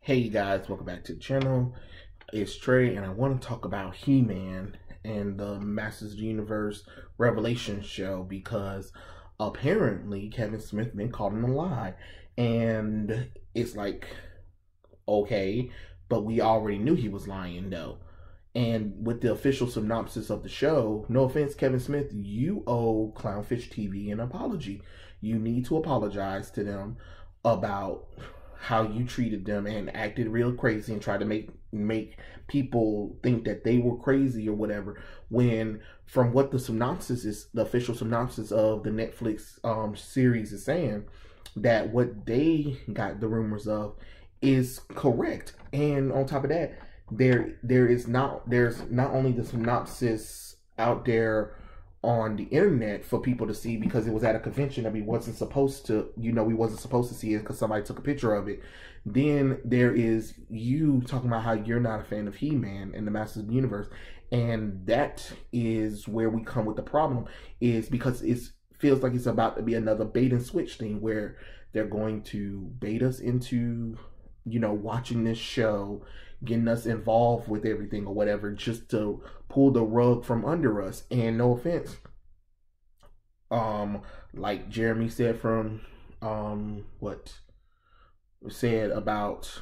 Hey you guys, welcome back to the channel. It's Trey and I want to talk about He-Man and the Masters of the Universe Revelation show because apparently Kevin Smith been caught in a lie. And it's like, okay, but we already knew he was lying though. And with the official synopsis of the show, no offense, Kevin Smith, you owe Clownfish TV an apology. You need to apologize to them about how you treated them and acted real crazy and tried to make people think that they were crazy or whatever. When from what the synopsis is, the official synopsis of the Netflix series is saying, that what they got the rumors of is correct. And on top of that, there's not only the synopsis out there on the internet for people to see because it was at a convention that we wasn't supposed to, we wasn't supposed to see it because somebody took a picture of it. Then there is you talking about how you're not a fan of He-Man and the Masters of the Universe. And that is where we come with the problem, is because it feels like it's about to be another bait and switch thing where they're going to bait us into, watching this show, getting us involved with everything or whatever, just to pull the rug from under us. And no offense, like Jeremy said from what said about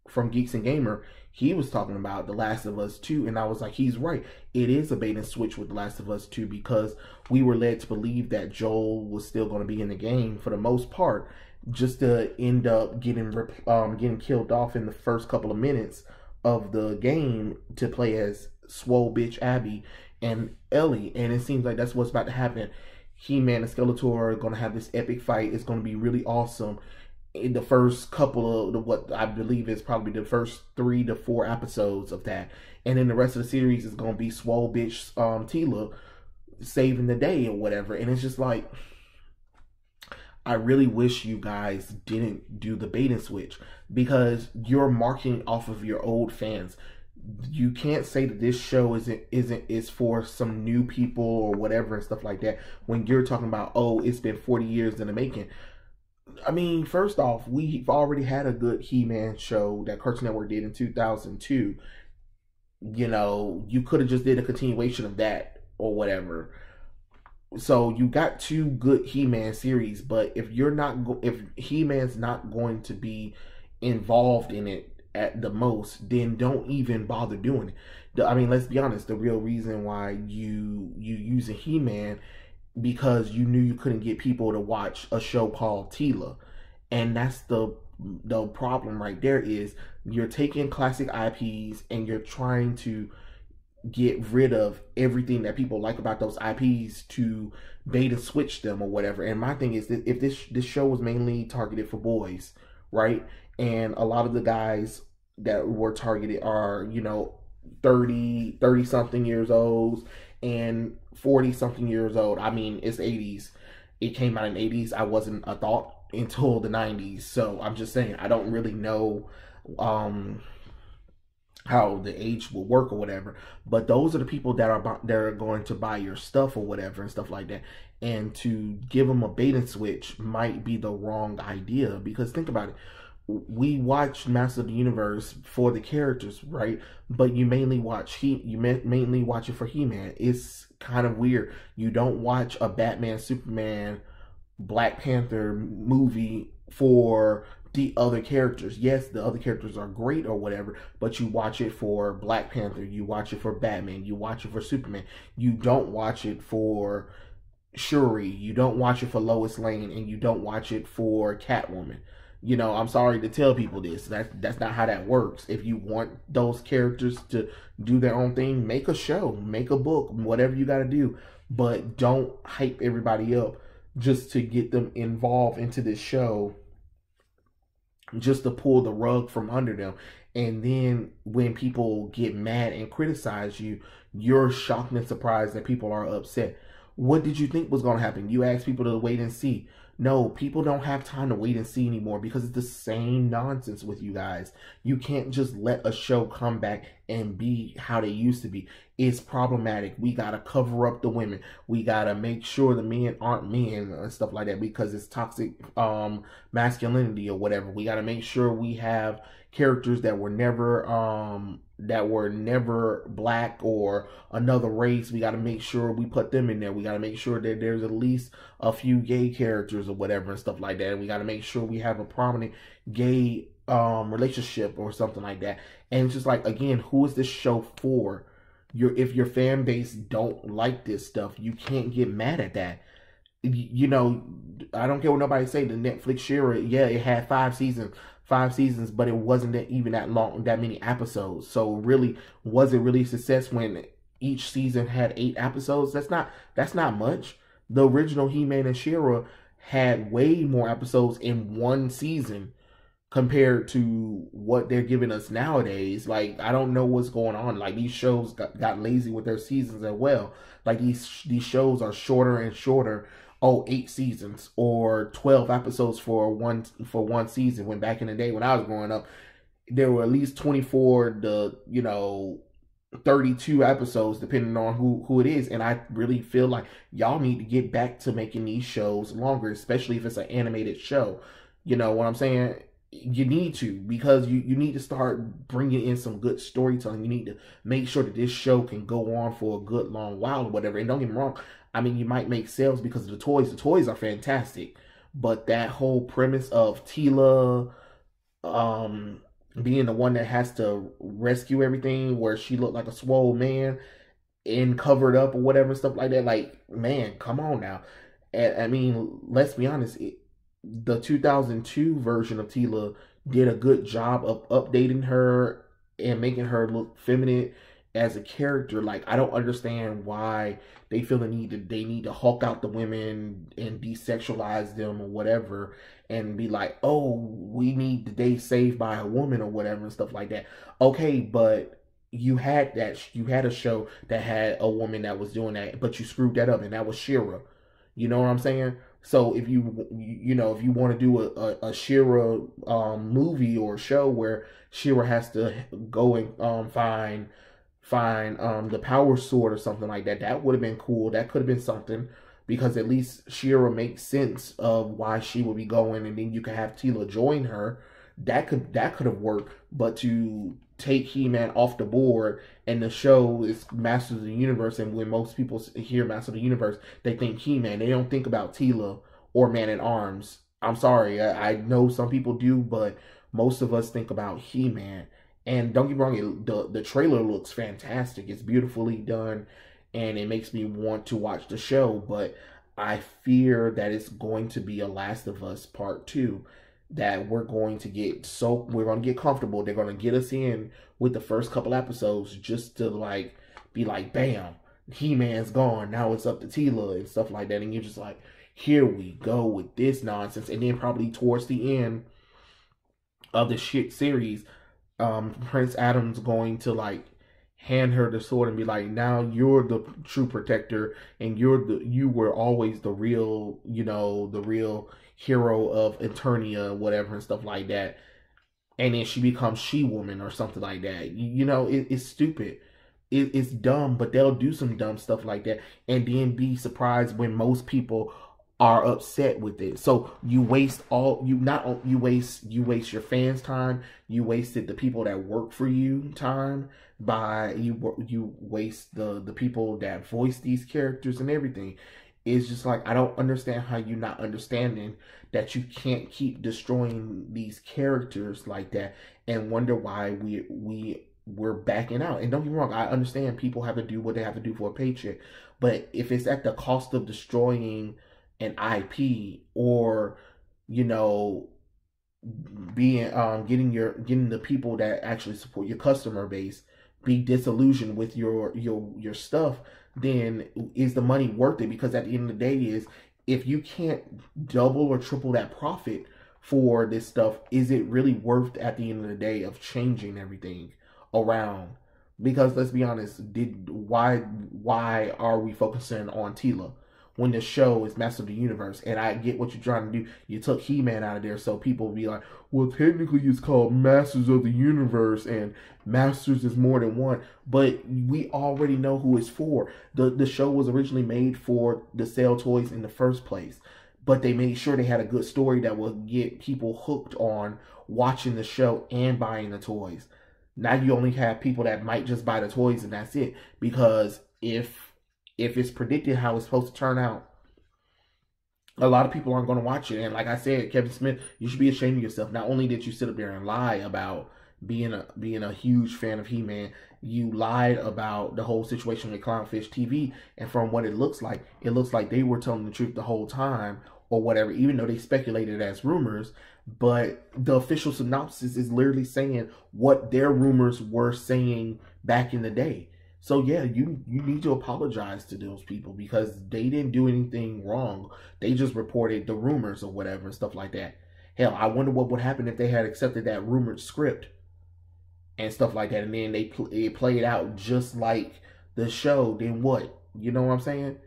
from Geeks and Gamer, he was talking about The Last of Us 2, and I was like, he's right. It is a bait and switch with The Last of Us 2 because we were led to believe that Joel was still going to be in the game for the most part, just to end up getting killed off in the first couple of minutes of the game to play as Swole Bitch Abby and Ellie. And it seems like that's what's about to happen. He-Man and Skeletor are going to have this epic fight. It's going to be really awesome in the first couple of what I believe is probably the first 3 to 4 episodes of that. And then the rest of the series is going to be Swole Bitch Teela saving the day or whatever. And it's just like, I really wish you guys didn't do the bait and switch because you're marking off of your old fans. You can't say that this show is for some new people or whatever and stuff like that when you're talking about, oh, it's been 40 years in the making. I mean, first off, we've already had a good He-Man show that Cartoon Network did in 2002. You could have just did a continuation of that or whatever. So you got 2 good He-Man series, but if if He-Man's not going to be involved in it at the most, then don't even bother doing it. I mean, let's be honest. The real reason why you using He-Man because you knew you couldn't get people to watch a show called Teela, and that's the problem right there. Is you're taking classic IPs and you're trying to get rid of everything that people like about those IPs to bait and switch them or whatever. And my thing is that if this show was mainly targeted for boys, right? And a lot of the guys that were targeted are, 30 something years old and 40 something years old. I mean, it's 80s. It came out in the 80s. I wasn't a thought until the 90s. So I'm just saying, I don't really know how the age will work or whatever, but those are the people that are going to buy your stuff or whatever and stuff like that. And to give them a bait and switch might be the wrong idea, because think about it. We watch Master of the Universe for the characters, right? But you mainly watch mainly watch it for He-Man. It's kind of weird. You don't watch a Batman, Superman, Black Panther movie for the other characters. Yes, the other characters are great or whatever, but you watch it for Black Panther, you watch it for Batman, you watch it for Superman. You don't watch it for Shuri, you don't watch it for Lois Lane, and you don't watch it for Catwoman. I'm sorry to tell people this. That's not how that works. If you want those characters to do their own thing, make a show, make a book, whatever you got to do. But don't hype everybody up just to get them involved into this show, just to pull the rug from under them. And then when people get mad and criticize you, you're shocked and surprised that people are upset. What did you think was going to happen? You asked people to wait and see. No, people don't have time to wait and see anymore because it's the same nonsense with you guys. You can't just let a show come back and be how they used to be. It's problematic. We gotta cover up the women. We gotta make sure the men aren't men and stuff like that because it's toxic masculinity or whatever. We gotta make sure we have characters that were never black or another race. We got to make sure we put them in there. We got to make sure that there's at least a few gay characters or whatever and stuff like that. And we got to make sure we have a prominent gay relationship or something like that. And it's just like, again, who is this show for? If your fan base don't like this stuff, you can't get mad at that. You know, I don't care what nobody say. The Netflix She-Ra, yeah, it had 5 seasons, but it wasn't even that long, that many episodes. So really, was it really a success when each season had 8 episodes? That's not much. The original He-Man and She-Ra had way more episodes in one season compared to what they're giving us nowadays. Like, I don't know what's going on. Like, these shows got lazy with their seasons as well. Like, these shows are shorter and shorter. 8 seasons or 12 episodes for one season. When back in the day when I was growing up, there were at least 24 to 32 episodes depending on who it is. And I really feel like y'all need to get back to making these shows longer, especially if it's an animated show. You know what I'm saying? You need to, because you need to start bringing in some good storytelling. You need to make sure that this show can go on for a good long while or whatever. And don't get me wrong, I mean, you might make sales because of the toys. The toys are fantastic. But that whole premise of Teela being the one that has to rescue everything, where she looked like a swole man and covered up or whatever, stuff like that. Like, man, come on now. And, I mean, let's be honest. The 2002 version of Teela did a good job of updating her and making her look feminine as a character. Like, I don't understand why they feel they need to hulk out the women and desexualize them or whatever, and be like, oh, we need the day saved by a woman or whatever and stuff like that. Okay, but you had a show that had a woman that was doing that, but you screwed that up, and that was She-Ra. You know what I'm saying? So if you want to do a She-Ra movie or show where She-Ra has to go and find the power sword or something like that, that would have been cool. That could have been something, because at least She-Ra makes sense of why she would be going, and then you could have Teela join her. That could have worked. But to take He-Man off the board, and the show is Masters of the Universe, and when most people hear Masters of the Universe, they think He-Man. They don't think about Teela or Man-at-Arms. I'm sorry, I know some people do, but most of us think about He-Man. And don't get me wrong, the trailer looks fantastic. It's beautifully done, and it makes me want to watch the show. But I fear that it's going to be a Last of Us Part 2. That we're going to get comfortable. They're going to get us in with the first couple episodes just to be like, bam, He-Man's gone. Now it's up to Teela and stuff like that. And you're just like, here we go with this nonsense. And then probably towards the end of the shit series, Prince Adam's going to hand her the sword and be like, now you're the true protector, and you were always the real hero of Eternia, whatever, and stuff like that. And then she becomes She-Woman or something like that. It's stupid. It's dumb, but they'll do some dumb stuff like that and then be surprised when most people are upset with it. So you waste you waste your fans' time. You wasted the people that work for you time by you waste the people that voice these characters and everything. It's just like, I don't understand how you're not understanding that you can't keep destroying these characters like that and wonder why we're backing out. And don't get me wrong, I understand people have to do what they have to do for a paycheck, but if it's at the cost of destroying an IP, or being getting the people that actually support your customer base be disillusioned with your stuff, then is the money worth it? Because at the end of the day, is if you can't double or triple that profit for this stuff, is it really worth at the end of the day of changing everything around? Because let's be honest, why are we focusing on Teela? when the show is Master of the Universe. And I get what you're trying to do. You took He-Man out of there so people will be like, well, technically it's called Masters of the Universe and Masters is more than one. But we already know who it's for. The show was originally made for the sell toys in the first place. But they made sure they had a good story that would get people hooked on watching the show and buying the toys. Now you only have people that might just buy the toys and that's it. Because if it's predicted how it's supposed to turn out, a lot of people aren't going to watch it. And like I said, Kevin Smith, you should be ashamed of yourself. Not only did you sit up there and lie about being a huge fan of He-Man, you lied about the whole situation with Clownfish TV. And from what it looks like they were telling the truth the whole time or whatever, even though they speculated as rumors. But the official synopsis is literally saying what their rumors were saying back in the day. So yeah, you need to apologize to those people because they didn't do anything wrong. They just reported the rumors or whatever and stuff like that. Hell, I wonder what would happen if they had accepted that rumored script and stuff like that, and then they played out just like the show. Then what? You know what I'm saying?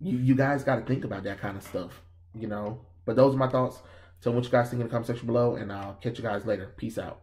You guys got to think about that kind of stuff, you know. But those are my thoughts. Tell me what you guys think in the comment section below, and I'll catch you guys later. Peace out.